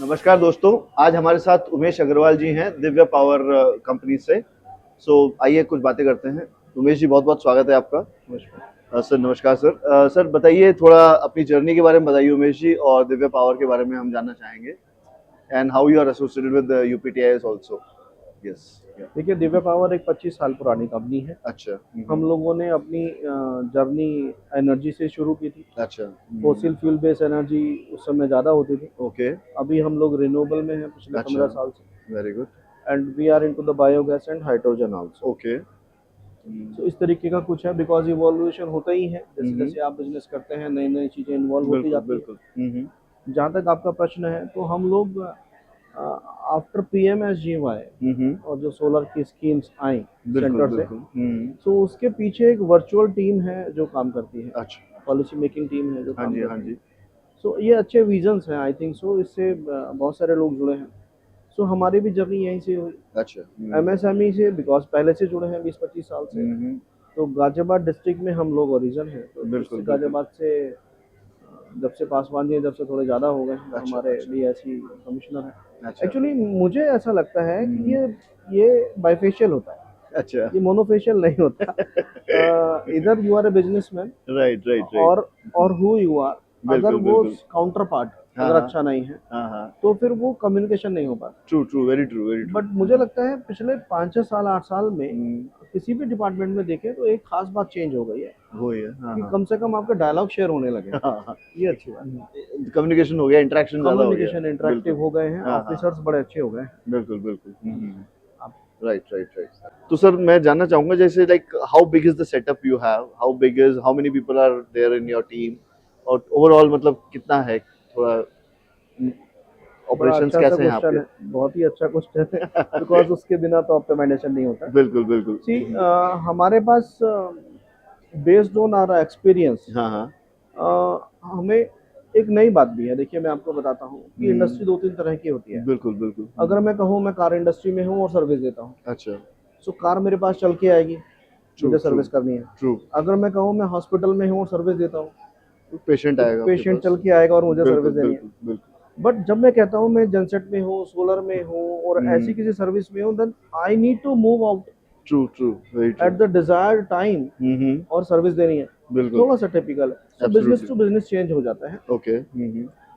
नमस्कार दोस्तों, आज हमारे साथ उमेश अग्रवाल जी हैं दिव्या पावर कंपनी से। आइए कुछ बातें करते हैं। उमेश जी, बहुत बहुत स्वागत है आपका। नमस्कार। सर नमस्कार सर। सर बताइए, थोड़ा अपनी जर्नी के बारे में बताइए उमेश जी, और दिव्या पावर के बारे में हम जानना चाहेंगे, and how you are associated with UPTIS also. Yes. देखिए, दिव्या पावर एक 25 साल पुरानी कंपनी है। अच्छा। हम लोगों ने अपनी जर्नी एनर्जी से शुरू की थी। अच्छा। फोसिल फ्यूल बेस्ड एनर्जी उस समय ज़्यादा होती थी। ओके। अभी हम लोग रिन्यूएबल में हैं पिछले अच्छा। 15 साल से। Very good. And we are into the biogas and hydrogen also. Okay. तो इस तरीके का कुछ है, बिकॉज इवोल्यूशन होता ही है। जैसे जैसे आप बिजनेस करते हैं, नई नई चीज़ें इन्वॉल्व होती बिल्कुल जाती बिल्कुल। है। जहाँ तक आपका प्रश्न है, तो हम लोग आफ्टर पीएमएसजीवाई और जो सोलर की स्कीम्स आई बिल्कुल सेंटर से, बिल्कुल। तो उसके पीछे एक वर्चुअल टीम है जो काम करती है। अच्छा। पॉलिसी मेकिंग टीम है जो हाँ काम जी, हाँ करती है। जी। सो ये अच्छे विजन्स हैं, आई थिंक सो। इससे बहुत सारे लोग जुड़े हैं। सो हमारी भी जर्नी यहीं से हुई, अच्छा। एमएसएमई से, बिकॉज पहले से जुड़े हैं 20-25 साल से। हम्म। तो गाजियाबाद डिस्ट्रिक्ट में हम लोग ओरिजिन है, तो बिल्कुल डिस्ट्रिक्ट बिल्कुल। गाजियाबाद से जब से पासवान जी जब से थोड़े ज़्यादा हो गए हैं, अच्छा हमारे अच्छा। डीएससी कमिश्नर हैं। अच्छा। एक्चुअली मुझे ऐसा लगता है कि हम्म। ये बाइफेशियल होता है, अच्छा। ये मोनोफेशियल नहीं होता। इधर you are a businessman, right right right. और हु यू आर, अगर बिल्कुल वो बिल्कुल। काउंटर पार्ट हाँ अगर हाँ। अच्छा नहीं है, हाँ हाँ। तो फिर वो कम्युनिकेशन नहीं हो पाता। True true, very true very true. But मुझे लगता है पिछले 5-6 साल 8 साल में हम्म। किसी भी डिपार्टमेंट में देखें तो एक खास बात चेंज हो गई है, वो ही है। हाँ कि हाँ। कम से कम आपके डायलॉग शेयर होने लगे हैं। हाँ हाँ। ये अच्छी बात है। कम्युनिकेशन हो गया, इंटरेक्शन ज्यादा हो गया। कम्युनिकेशन इंटरेक्टिव बिल्कुल। हो गए हैं, हाँ हाँ। ऑफिसर्स बड़े अच्छे हो गए हैं। बिल्कुल बिल्कुल। आप राइट राइट राइट। तो सर मैं जानना चाहूंगा, जैसे like how big is the setup you have, how many people are there in your team, और ओवरऑल मतलब कितना है, थोड़ा बड़ा ऑपरेशंस अच्छा सा कैसे हैं क्वेश्चन आपके। है, बहुत ही अच्छा क्वेश्चन है। बिकॉज उसके बिना तो ऑप्टिमाइजेशन नहीं होता। बिल्कुल बिल्कुल। सी, हमारे पास बेस्ड ऑन आवर एक्सपीरियंस, हाँ हाँ। हमें एक नई बात भी है। देखिए, मैं आपको बताता हूँ कि हम्म। इंडस्ट्री 2-3 तरह की होती है। बिल्कुल बिल्कुल। अगर मैं कहूँ, मैं कार इंडस्ट्री में हूँ और सर्विस देता हूँ, अच्छा। सो कार मेरे पास चल के आएगी, ट्रू मुझे ट्रू। सर्विस करनी है। ट्रू। अगर मैं कहूँ मैं हॉस्पिटल में हूँ और सर्विस देता हूँ, पेशेंट तो आएगा आपके पेशेंट पास। चल के आएगा और मुझे बिल्कुल सर्विस देनी है। बिल्कुल बिल्कुल। बट जब मैं कहता हूँ मैं जनसेट में हूँ, सोलर में हूँ और ऐसी हम्म। किसी सर्विस में हूँ, then I need to move out true true, very true. At the desired time hmm. और सर्विस देनी है। बिल्कुल। थोड़ा सा टिपिकल है। So business absolutely. To business change हो जाता है। ओके।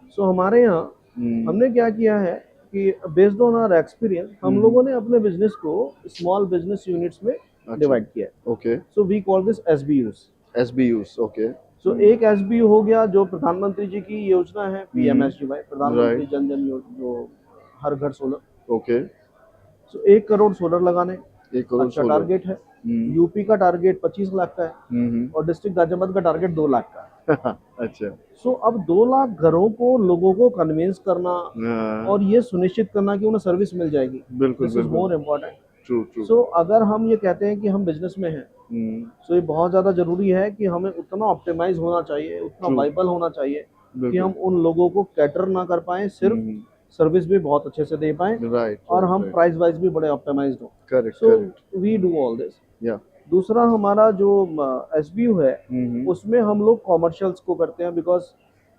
सो हमारे यहाँ हम्म। हमने क्या किया है कि बेस्ड ऑन आवर एक्सपीरियंस हम हम्म। लोगों ने अपने बिजनेस को स्मॉल बिजनेस यूनिट्स में अच्छा। डिवाइड किया है। Okay. So we call this SBUs. SBUs. Okay. So एक एसबीयू हो गया जो प्रधानमंत्री जी की योजना है, पीएमएसजीवाई, प्रधानमंत्री राइट। जन जन योजना, जो हर घर सोलर। ओके। सो 1 करोड़ सोलर लगाने, 1 करोड़ अच्छा सोलर। टारगेट है। हम्म। यूपी का टारगेट 25 लाख का है, हम्म। और डिस्ट्रिक्ट गाजियाबाद का टारगेट 2 लाख का है। अच्छा। सो अब 2 लाख घरों को, लोगों को कन्विंस करना हाँ, और ये सुनिश्चित करना कि उन्हें सर्विस मिल जाएगी, बिल्कुल दिस इज बिल्कुल। More important. True true. So अगर हम ये कहते हैं कि हम बिजनेस में हैं, हम्म। सो ये बहुत ज़्यादा ज़रूरी है कि हमें उतना ऑप्टिमाइज होना चाहिए, उतना ट्रू। वाइबल होना चाहिए कि बिल्कुल। हम उन लोगों को कैटर ना कर पाएँ, सिर्फ हम्म। सर्विस भी बहुत अच्छे से दे पाएँ, राइट और राइट हम राइट। प्राइस वाइज भी बड़े ऑप्टिमाइज्ड हों। Correct so correct. We do all this. Yeah. दूसरा हमारा जो एसबीयू है, हम्म। उसमें हम लोग कॉमर्शियल्स को करते हैं, बिकॉज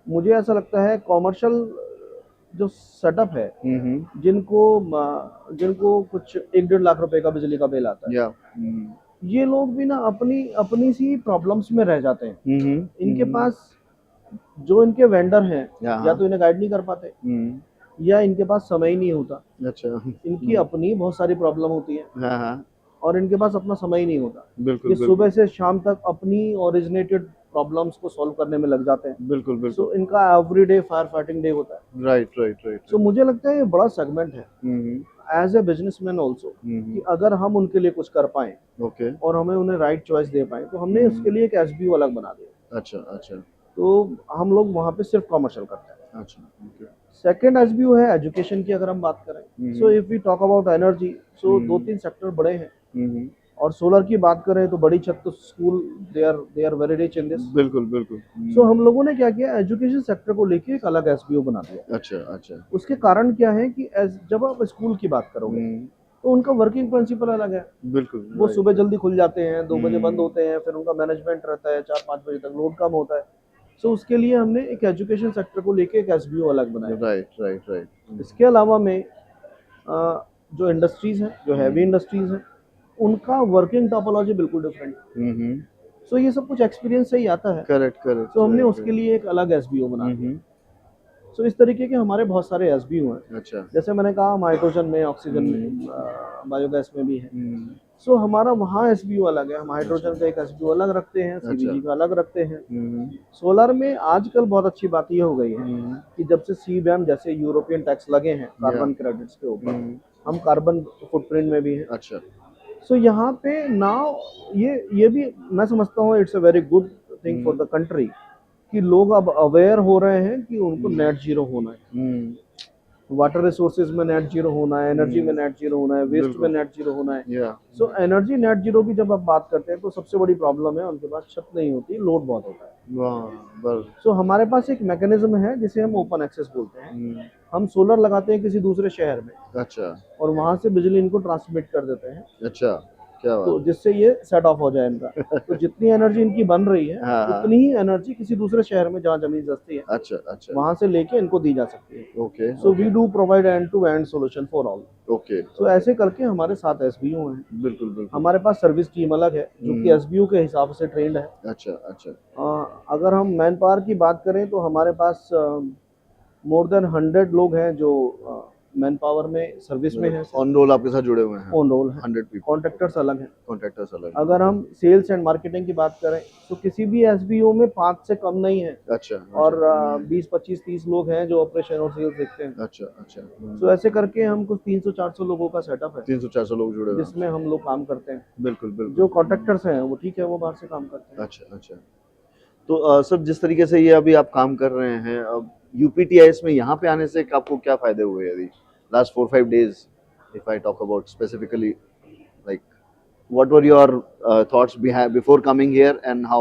मुझे ऐसा लगता है कॉमर्शियल जो सेटअप है, जिनको जिनको कुछ 1-1.5 लाख रुपए का बिजली का बिल आता है, या। ये लोग भी ना अपनी अपनी सी प्रॉब्लम्स में रह जाते हैं। इनके पास जो इनके वेंडर हैं, या। या हाँ। तो इन्हें गाइड नहीं कर पाते, या इनके पास समय ही नहीं होता। अच्छा। इनकी अपनी बहुत सारी प्रॉब्लम होती है हाँ हाँ। और इनके पास अपना समय ही नहीं होता। बिल्कुल ये बिल्कुल। सुबह से शाम तक अपनी ओरिजिनेटेड प्रॉब्लम्स को सॉल्व करने में लग जाते हैं। बिल्कुल बिल्कुल। सो इनका एवरीडे फायर फाइटिंग डे होता है। Right right right so right. मुझे लगता है ये बड़ा सेगमेंट है एज ए बिजनेसमैन ऑल्सो, कि अगर हम उनके लिए कुछ कर पाएँ ओके। और हमें उन्हें राइट चॉइस दे पाएँ, तो हमने उसके लिए एक एसबीयू अलग बना दिया। अच्छा अच्छा। तो हम लोग वहाँ पे सिर्फ कमर्शियल करते हैं। अच्छा। ओके। सेकेंड एसबीयू है एजुकेशन की, अगर हम बात करें। So if we talk about energy, so 2-3 sector बड़े हैं। और सोलर की बात करें तो बड़ी छत तो school, they are very rich in this. बिल्कुल बिल्कुल। सो हम लोगों ने क्या किया, एजुकेशन सेक्टर को लेके एक अलग एसबीओ बना दिया। अच्छा अच्छा। उसके कारण क्या है कि जब आप स्कूल की बात करोगे, तो उनका वर्किंग प्रिंसिपल अलग है। बिल्कुल वो सुबह राइट। जल्दी खुल जाते हैं, 2 बजे बंद होते हैं, फिर उनका मैनेजमेंट रहता है, 4-5 बजे तक लोड कम होता है। सो उसके लिए हमने एक एजुकेशन सेक्टर को लेके एक एसबीओ अलग बनाया। Right right right. इसके अलावा में जो इंडस्ट्रीज हैं, जो हैवी इंडस्ट्रीज हैं, उनका वर्किंग टोपोलॉजी बिल्कुल डिफरेंट है। सो ये सब कुछ एक्सपीरियंस से ही आता है। Correct correct. सो हमने उसके लिए एक अलग एसबीओ बना दिया। सो इस तरीके के हमारे बहुत सारे एसबीओ हैं। अच्छा। जैसे मैंने कहा, हम हाइड्रोजन में, ऑक्सीजन में, बायोगैस में भी है। सो हमारा वहाँ एसबीओ अलग है। हम हाइड्रोजन का एक एसबीओ अलग रखते हैं, सीबीजी का अलग रखते हैं। सोलर में आजकल बहुत अच्छी बात ये हो गई है कि जब से सीबैम जैसे यूरोपियन टैक्स लगे हैं कार्बन क्रेडिट्स के ऊपर, हम कार्बन फुटप्रिंट में भी हैं। अच्छा। सो यहाँ पे नाउ ये भी मैं समझता हूँ it's a very good thing for the country कि लोग अब अवेयर हो रहे हैं कि उनको नेट जीरो होना है। वाटर रिसोर्सेज में नेट जीरो होना है, एनर्जी में नेट जीरो होना है, वेस्ट में नेट जीरो होना है। सो एनर्जी नेट जीरो की जब आप बात करते हैं तो सबसे बड़ी प्रॉब्लम है उनके पास छत नहीं होती, लोड बहुत होता है। सो हमारे पास एक मैकेनिज्म है जिसे हम ओपन एक्सेस बोलते हैं। हम सोलर लगाते हैं किसी दूसरे शहर में। अच्छा। और वहां से बिजली इनको ट्रांसमिट कर देते हैं। अच्छा, क्या बात। तो जिससे ये सेट ऑफ हो जाए इनका। तो जितनी एनर्जी इनकी बन रही है उतनी ही एनर्जी किसी दूसरे शहर में जहाँ जमीन सस्ती है, अच्छा अच्छा, वहां से लेके इनको दी जा सकती है। Okay. So we do provide end to end solution for all. Okay. तो ऐसे करके हमारे 7 एसबीओ हैं। बिल्कुल बिल्कुल। हमारे पास सर्विस टीम अलग है जो कि एसबीओ के हिसाब से ट्रेंड है। अच्छा अच्छा। अगर हम मैन पावर की बात करें तो हमारे पास मोर देन 100 लोग हैं जो मैन पावर में सर्विस में है। ऑन रोल आपके साथ जुड़े हुए हैं? ऑन रोल है 100 पीपल। कॉन्ट्रैक्टर्स अलग हैं। कॉन्ट्रैक्टर्स अलग। अगर हम सेल्स एंड मार्केटिंग की बात करें तो किसी भी एसबीओ में 5 से कम नहीं है। अच्छा। और 20 25 30 लोग हैं जो ऑपरेशन और सेल्स देखते हैं। अच्छा अच्छा। तो ऐसे करके हम कुछ 300 400 लोगों का सेटअप है। 300 400 लोग जुड़े हैं जिसमें हम लोग काम करते हैं। बिल्कुल बिल्कुल। जो कॉन्ट्रैक्टर्स हैं वो ठीक है, वो बाहर से काम करते हैं। अच्छा अच्छा। तो सर जिस तरीके से ये अभी आप काम कर रहे हैं, अब यूपीटीआईएस में यहाँ पे आने से आपको क्या फायदे हुए? यदि last 4-5 days, if I talk about specifically, like what were your thoughts before coming here, and how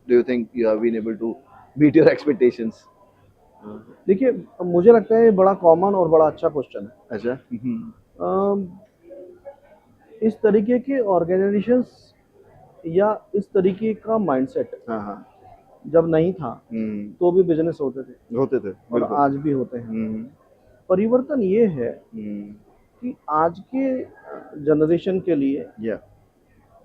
do you think you have been able to meet your expectations? देखिए, मुझे लगता है ये बड़ा कॉमन और बड़ा अच्छा क्वेश्चन है। अच्छा। इस तरीके के ऑर्गेनाइजेशंस या इस तरीके का माइंडसेट जब नहीं था तो भी बिजनेस होते थे और आज भी होते हैं। परिवर्तन ये है कि आज के जनरेशन के लिए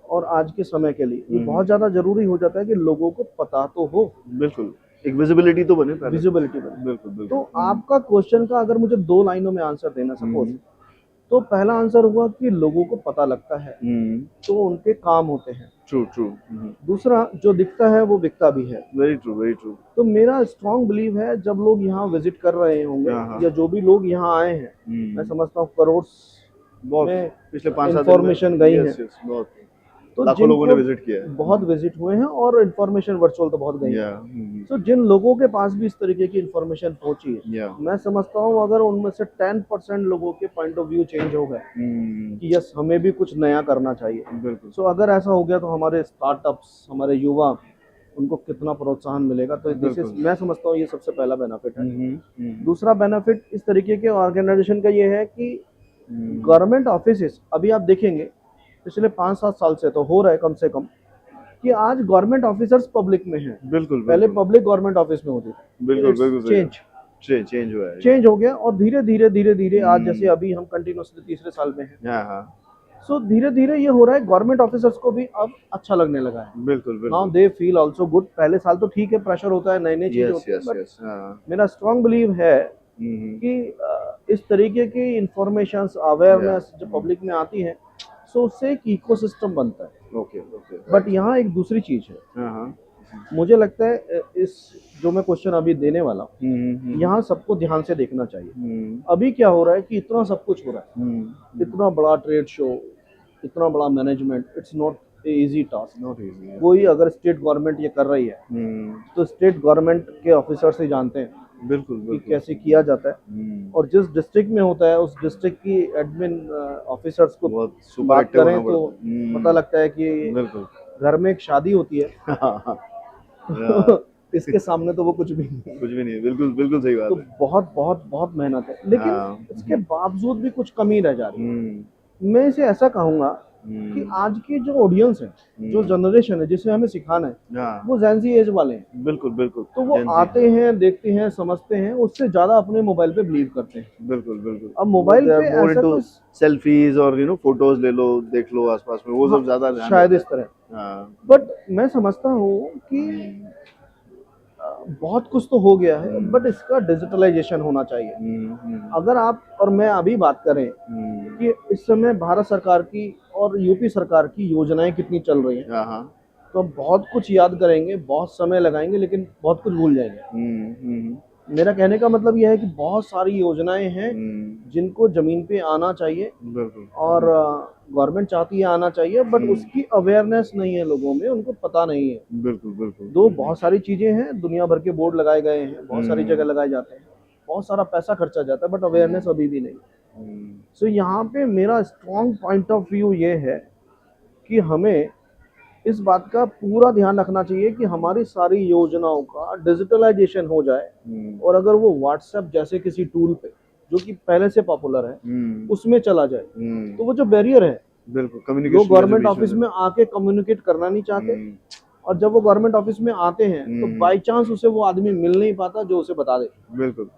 और आज के समय के लिए ये बहुत ज्यादा जरूरी हो जाता है कि लोगों को पता तो हो। बिल्कुल, एक विजिबिलिटी तो बने, विजिबिलिटी बने। बिल्कुल बिल्कुल। तो आपका क्वेश्चन का अगर मुझे 2 लाइनों में आंसर देना सपोज, तो पहला आंसर हुआ कि लोगों को पता लगता है तो उनके काम होते हैं। True true. दूसरा, जो दिखता है वो बिकता भी है। Very true very true. तो मेरा स्ट्रॉन्ग बिलीव है जब लोग यहाँ विजिट कर रहे होंगे या जो भी लोग यहाँ आए हैं, मैं समझता हूँ करोड़ में पिछले 5-7 इन्फॉर्मेशन गई है। तो लाखों लोगों ने विजिट किया है, बहुत विजिट हुए हैं और इन्फॉर्मेशन वर्चुअल तो बहुत गई है। तो जिन लोगों के पास भी इस तरीके की इन्फॉर्मेशन पहुंची है, मैं समझता हूँ अगर उनमें से 10% लोगों के पॉइंट ऑफ व्यू चेंज हो गए कि यस हमें भी कुछ नया करना चाहिए। बिल्कुल। सो अगर ऐसा हो गया तो हमारे स्टार्टअप्स, हमारे युवा, उनको कितना प्रोत्साहन मिलेगा। तो मैं समझता हूँ ये सबसे पहला बेनिफिट है। दूसरा बेनिफिट इस तरीके के ऑर्गेनाइजेशन का ये है कि गवर्नमेंट ऑफिस, अभी आप देखेंगे पिछले 5-7 साल से तो हो रहा है कम से कम कि आज गवर्नमेंट ऑफिसर्स पब्लिक में हैं। बिल्कुल। पहले पब्लिक गवर्नमेंट ऑफिस में होती थी। बिल्कुल बिल्कुल। चेंज हुआ है, चेंज हो गया और धीरे धीरे आज जैसे अभी हम कंटिन्यूसली तीसरे साल में हैं। सो धीरे धीरे ये हो रहा है, गवर्नमेंट ऑफिसर्स को भी अब अच्छा लगने लगा है। बिल्कुल बिल्कुल। Now they feel also good. पहले साल तो ठीक है, प्रेशर होता है, नई चीज होती है, बट मेरा स्ट्रॉन्ग बिलीव है कि इस तरीके की इंफॉर्मेशन अवेयरनेस जो पब्लिक में आती है, सो उससे एक इकोसिस्टम बनता है। Okay okay. बट यहाँ एक दूसरी चीज है, मुझे लगता है इस जो मैं क्वेश्चन अभी देने वाला हूँ, यहाँ सबको ध्यान से देखना चाहिए। अभी क्या हो रहा है कि इतना सब कुछ हो रहा है, इतना बड़ा ट्रेड शो, इतना बड़ा management, it's not easy task. Not easy. कोई अगर स्टेट गवर्नमेंट ये कर रही है तो स्टेट गवर्नमेंट के ऑफिसर से जानते हैं बिल्कुल कि कैसे किया जाता है, और जिस डिस्ट्रिक्ट में होता है उस डिस्ट्रिक्ट की एडमिन ऑफिसर्स को बात करें तो पता लगता है कि घर में एक शादी होती है इसके सामने तो वो कुछ भी नहीं है। बिल्कुल बिल्कुल सही बात है। तो बहुत बहुत बहुत मेहनत है, लेकिन इसके बावजूद भी कुछ कमी रह जा रही है। मैं इसे ऐसा कहूँगा कि आज की जो ऑडियंस है, जो जनरेशन है, जिसे हमें सिखाना है, वो जेन ज़ी एज वाले हैं। बिल्कुल बिल्कुल। तो वो आते हैं, देखते हैं, समझते हैं, उससे ज्यादा अपने मोबाइल पे बिलीव करते हैं। बिल्कुल बिल्कुल। अब मोबाइल पे ऐसा कुछ सेल्फीज और फोटोज ले लो, देख लो आसपास में, वो सब ज्यादा ध्यान शायद इस तरह। बट मैं समझता हूँ कि बहुत कुछ तो हो गया है, बट इसका डिजिटलाइजेशन होना चाहिए। अगर आप और मैं अभी बात करें कि इस समय भारत सरकार की और यूपी सरकार की योजनाएं कितनी चल रही हैं, तो बहुत कुछ याद करेंगे, बहुत समय लगाएंगे, लेकिन बहुत कुछ भूल जाएंगे। मेरा कहने का मतलब यह है कि बहुत सारी योजनाएं हैं जिनको जमीन पे आना चाहिए, और गवर्नमेंट चाहती है आना चाहिए, बट उसकी अवेयरनेस नहीं है लोगों में, उनको पता नहीं है। बिल्कुल बिल्कुल। दो बहुत सारी चीजें हैं, दुनिया भर के बोर्ड लगाए गए हैं, बहुत सारी जगह लगाए जाते हैं, बहुत सारा पैसा खर्चा जाता है, बट अवेयरनेस अभी भी नहीं। सो यहाँ पे मेरा स्ट्रॉन्ग पॉइंट ऑफ व्यू ये है कि हमें इस बात का पूरा ध्यान रखना चाहिए कि हमारी सारी योजनाओं का डिजिटलाइजेशन हो जाए, और अगर वो व्हाट्सएप जैसे किसी टूल पे, जो कि पहले से पॉपुलर है, उसमें चला जाए, तो वो जो बैरियर है, बिल्कुल, लोग गवर्नमेंट ऑफिस में आके कम्युनिकेट करना नहीं चाहते, और जब वो गवर्नमेंट ऑफिस में आते हैं तो बाई चांस उसे वो आदमी मिल नहीं पाता जो उसे बता दे। बिल्कुल।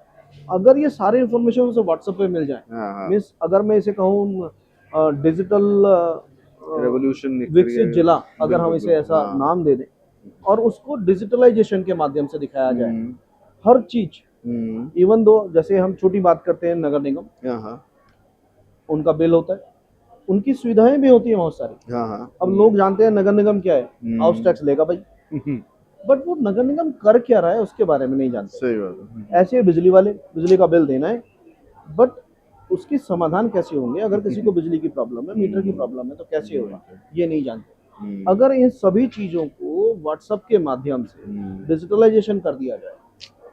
अगर ये सारे इन्फॉर्मेशन उसे व्हाट्सएप पे मिल जाए, मीन्स अगर मैं इसे कहूँ डिजिटल रेवोल्यूशन, विकसित जिला, अगर हम इसे ऐसा नाम दे दें, और उसको डिजिटलाइजेशन के माध्यम से दिखाया जाए हर चीज, इवन दो जैसे हम छोटी बात करते हैं नगर निगम, उनका बिल होता है, उनकी सुविधाएं भी होती है बहुत सारी। अब लोग जानते हैं नगर निगम क्या है, हाउस टैक्स लेगा भाई, बट वो नगर निगम कर क्या रहा है उसके बारे में नहीं जानते। सही बात है। ऐसे बिजली वाले, बिजली का बिल देना है, बट उसकी समाधान कैसे होंगे, अगर किसी को बिजली की प्रॉब्लम है, मीटर की प्रॉब्लम है, तो कैसे होगा, ये नहीं जानते। अगर इन सभी चीजों को व्हाट्सएप के माध्यम से डिजिटलाइजेशन कर दिया जाए,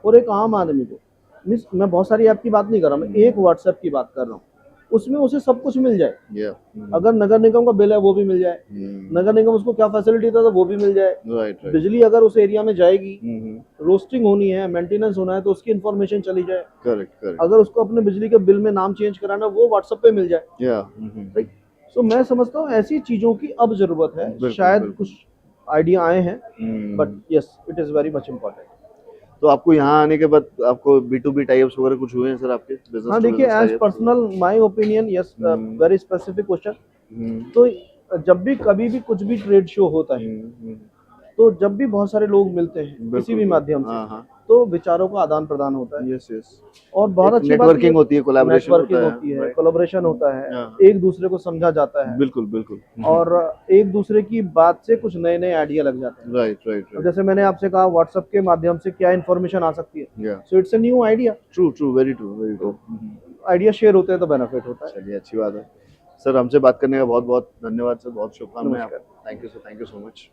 और एक आम आदमी को, मीन्स मैं बहुत सारी ऐप की बात नहीं कर रहा, मैं एक व्हाट्सएप की बात कर रहा हूँ, उसमें उसे सब कुछ मिल जाए। अगर नगर निगम का बिल है वो भी मिल जाए, नगर निगम उसको क्या फैसिलिटी देता है वो भी मिल जाए, बिजली अगर उस एरिया में जाएगी, रोस्टिंग होनी है, मेंटेनेंस होना है, तो उसकी इन्फॉर्मेशन चली जाए। करेक्ट। अगर उसको अपने बिजली के बिल में नाम चेंज कराना, वो व्हाट्सएप पे मिल जाए। सो मैं समझता हूँ ऐसी चीजों की अब जरूरत है। शायद कुछ आइडिया आए हैं, but yes, it is very much important. तो आपको यहाँ आने के बाद आपको B2B टाइप्स वगैरह कुछ हुए हैं सर आपके बिजनेस? हाँ देखिए, as personal my opinion, yes, very specific question. तो जब भी कभी भी कुछ भी ट्रेड शो होता है, तो जब भी बहुत सारे लोग मिलते हैं किसी भी माध्यम से, तो विचारों का आदान प्रदान होता है। यस। और बहुत अच्छी नेटवर्किंग होती है, कोलैबोरेशन होता है, एक दूसरे को समझा जाता है। बिल्कुल। और एक दूसरे की बात से कुछ नए नए आइडिया लग जाते हैं। राइट। जैसे मैंने आपसे कहा व्हाट्सएप के माध्यम से क्या इन्फॉर्मेशन आ सकती है, so it's a new idea. True, very true. Idea share होते हैं तो बेनिफिट होता है। चलिए, अच्छी बात है सर। हमसे बात करने का बहुत बहुत धन्यवाद सर, बहुत शुभकामनाएं। Thank you so much.